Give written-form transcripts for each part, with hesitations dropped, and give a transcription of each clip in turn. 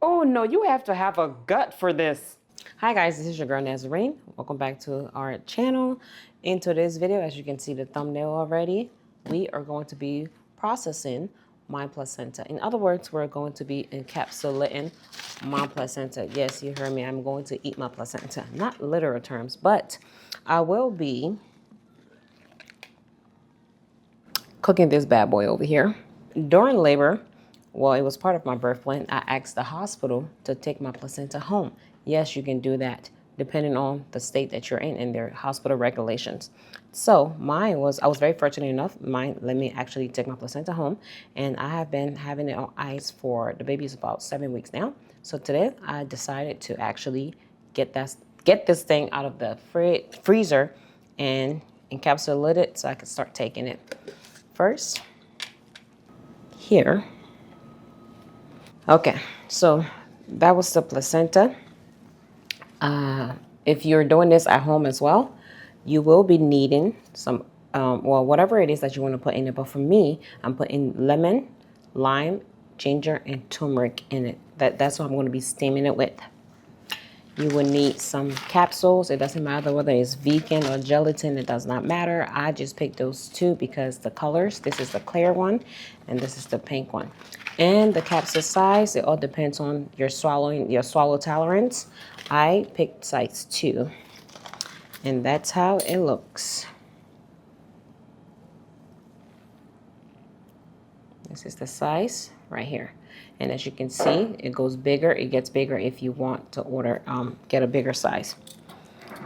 Oh no, you have to have a gut for this. Hi guys, this is your girl Nazarene. Welcome back to our channel. In today's video, as you can see the thumbnail already, we are going to be processing my placenta. In other words, we're going to be encapsulating my placenta. Yes, you heard me. I'm going to eat my placenta. Not literal terms, but I will be cooking this bad boy over here. During labor, well, it was part of my birth plan, I asked the hospital to take my placenta home. Yes, you can do that depending on the state that you're in and their hospital regulations. So mine was, I was very fortunate enough, mine let me actually take my placenta home, and I have been having it on ice for, the baby's about 7 weeks now. So today I decided to actually get this thing out of the freezer and encapsulate it so I can start taking it. First, here. Okay, so that was the placenta. If you're doing this at home as well, you will be needing some, well, whatever it is that you want to put in it. But for me, I'm putting lemon, lime, ginger, and turmeric in it. That's what I'm going to be steaming it with. You will need some capsules. It doesn't matter whether it's vegan or gelatin. It does not matter. I just picked those two because the colors, this is the clear one and this is the pink one. And the capsule size, it all depends on your swallow tolerance. I picked size 2. And that's how it looks. This is the size right here. And as you can see, it goes bigger. It gets bigger if you want to order, get a bigger size.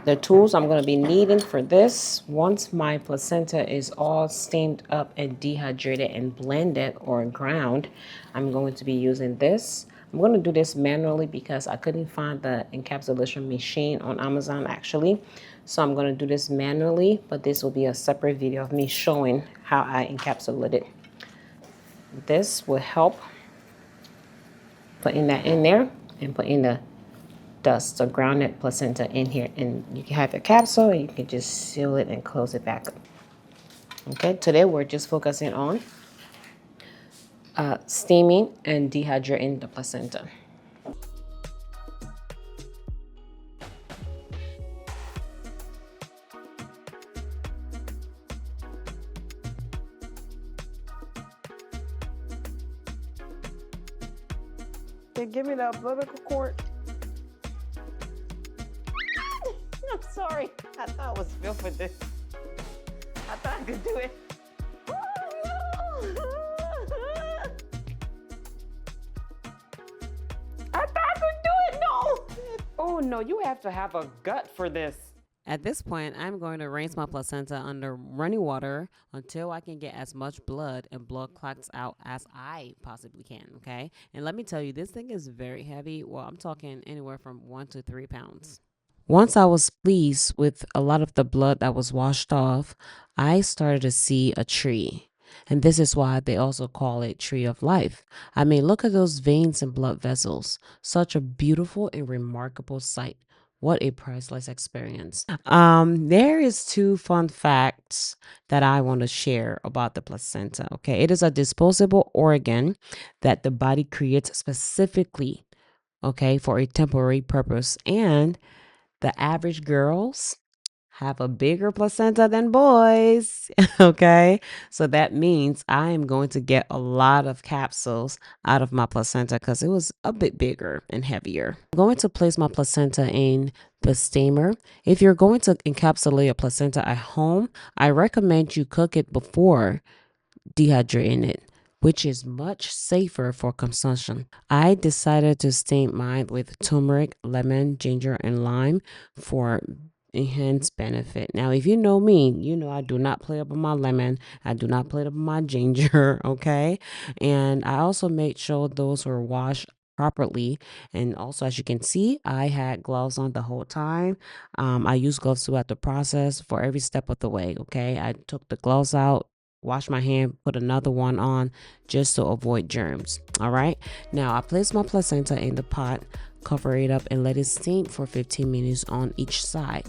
The tools I'm going to be needing for this, once my placenta is all steamed up and dehydrated and blended or ground, I'm going to be using this. I'm going to do this manually because I couldn't find the encapsulation machine on Amazon actually. So I'm going to do this manually, but this will be a separate video of me showing how I encapsulate it. This will help putting that in there and putting the dust or grounded placenta in here, and you can have your capsule and you can just seal it and close it back up. Okay, today we're just focusing on steaming and dehydrating the placenta. Then give me the umbilical cord. I'm sorry. I thought it was built for this. I thought I could do it. I thought I could do it, no. Oh no, you have to have a gut for this. At this point, I'm going to rinse my placenta under running water until I can get as much blood and blood clots out as I possibly can, okay? And let me tell you, this thing is very heavy. Well, I'm talking anywhere from 1 to 3 pounds. Once I was pleased with a lot of the blood that was washed off, I started to see a tree. And this is why they also call it tree of life. I mean, look at those veins and blood vessels. Such a beautiful and remarkable sight. What a priceless experience. There is 2 fun facts that I want to share about the placenta. Okay, it is a disposable organ that the body creates specifically, okay, for a temporary purpose. And the average girls have a bigger placenta than boys. Okay. So that means I am going to get a lot of capsules out of my placenta because it was a bit bigger and heavier. I'm going to place my placenta in the steamer. If you're going to encapsulate a placenta at home, I recommend you cook it before dehydrating it, which is much safer for consumption. I decided to steam mine with turmeric, lemon, ginger, and lime for enhanced benefit. Now, if you know me, you know I do not play up on my lemon. I do not play up on my ginger, okay? And I also made sure those were washed properly. And also, as you can see, I had gloves on the whole time. I used gloves throughout the process for every step of the way, okay? I took the gloves out, wash my hand, put another one on just to avoid germs. All right. Now I place my placenta in the pot, cover it up, and let it steam for 15 minutes on each side.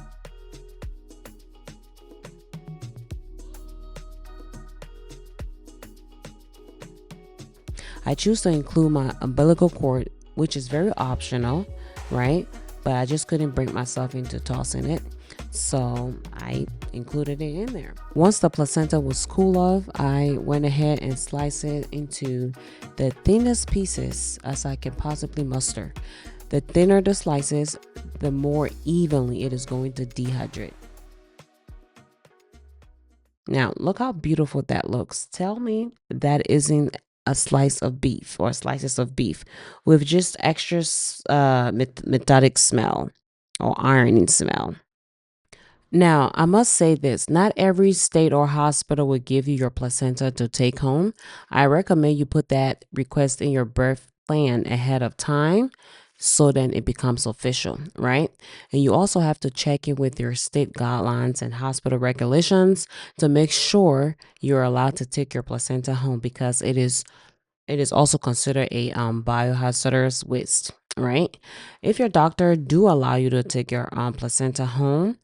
I choose to include my umbilical cord which is very optional, right? But I just couldn't bring myself into tossing it, so I included it in there. Once the placenta was cool off, I went ahead and sliced it into the thinnest pieces as I can possibly muster. The thinner the slices, the more evenly it is going to dehydrate. Now, look how beautiful that looks. Tell me that isn't a slice of beef or slices of beef with just extra metallic smell or ironing smell. Now, I must say this, not every state or hospital will give you your placenta to take home. I recommend you put that request in your birth plan ahead of time so then it becomes official, right? And you also have to check in with your state guidelines and hospital regulations to make sure you're allowed to take your placenta home, because it is also considered a biohazardous waste, right? If your doctor do allow you to take your placenta home,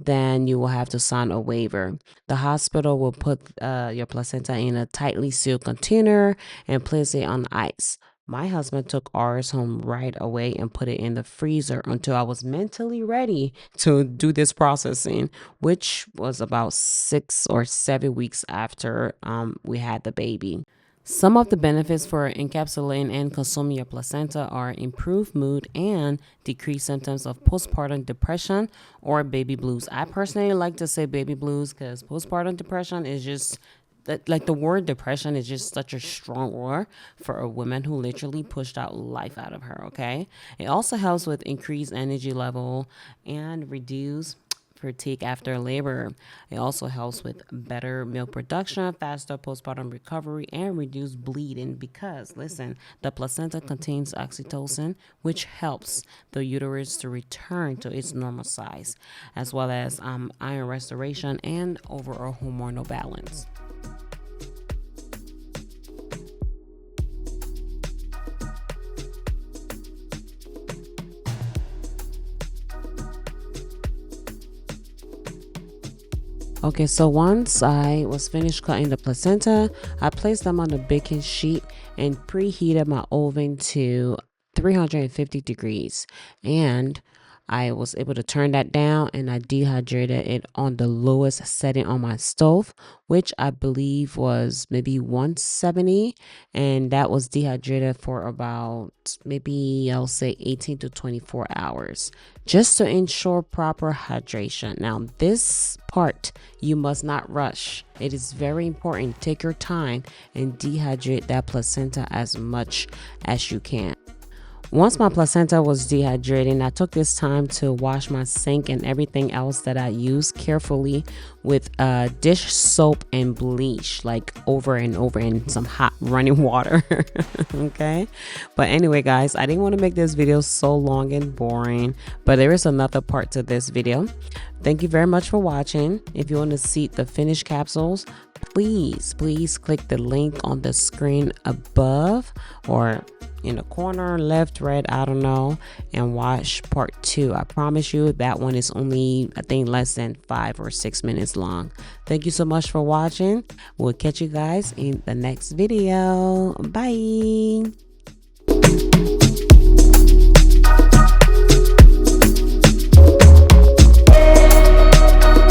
then you will have to sign a waiver. The hospital will put your placenta in a tightly sealed container and place it on ice. My husband took ours home right away and put it in the freezer until I was mentally ready to do this processing, which was about 6 or 7 weeks after we had the baby. Some of the benefits for encapsulating and consuming your placenta are improved mood and decreased symptoms of postpartum depression or baby blues. I personally like to say baby blues because postpartum depression is just like the word depression is just such a strong word for a woman who literally pushed out life out of her. Okay. It also helps with increased energy level and reduce fatigue after labor. It also helps with better milk production, faster postpartum recovery, and reduced bleeding because, listen, the placenta contains oxytocin, which helps the uterus to return to its normal size, as well as iron restoration and overall hormonal balance. Okay, so once I was finished cutting the placenta, I placed them on a baking sheet and preheated my oven to 350 degrees. And I was able to turn that down and I dehydrated it on the lowest setting on my stove, which I believe was maybe 170. And that was dehydrated for about maybe I'll say 18 to 24 hours just to ensure proper hydration. Now, this part you must not rush. It is very important. Take your time and dehydrate that placenta as much as you can. Once my placenta was dehydrating, I took this time to wash my sink and everything else that I use carefully with dish soap and bleach, like over and over in some hot running water. Okay. But anyway, guys, I didn't want to make this video so long and boring, but there is another part to this video. Thank you very much for watching. If you want to see the finished capsules, please click the link on the screen above or in the corner, left, right, I don't know, and watch part 2. I promise you that one is only, I think, less than 5 or 6 minutes long. Thank you so much for watching. We'll catch you guys in the next video. Bye.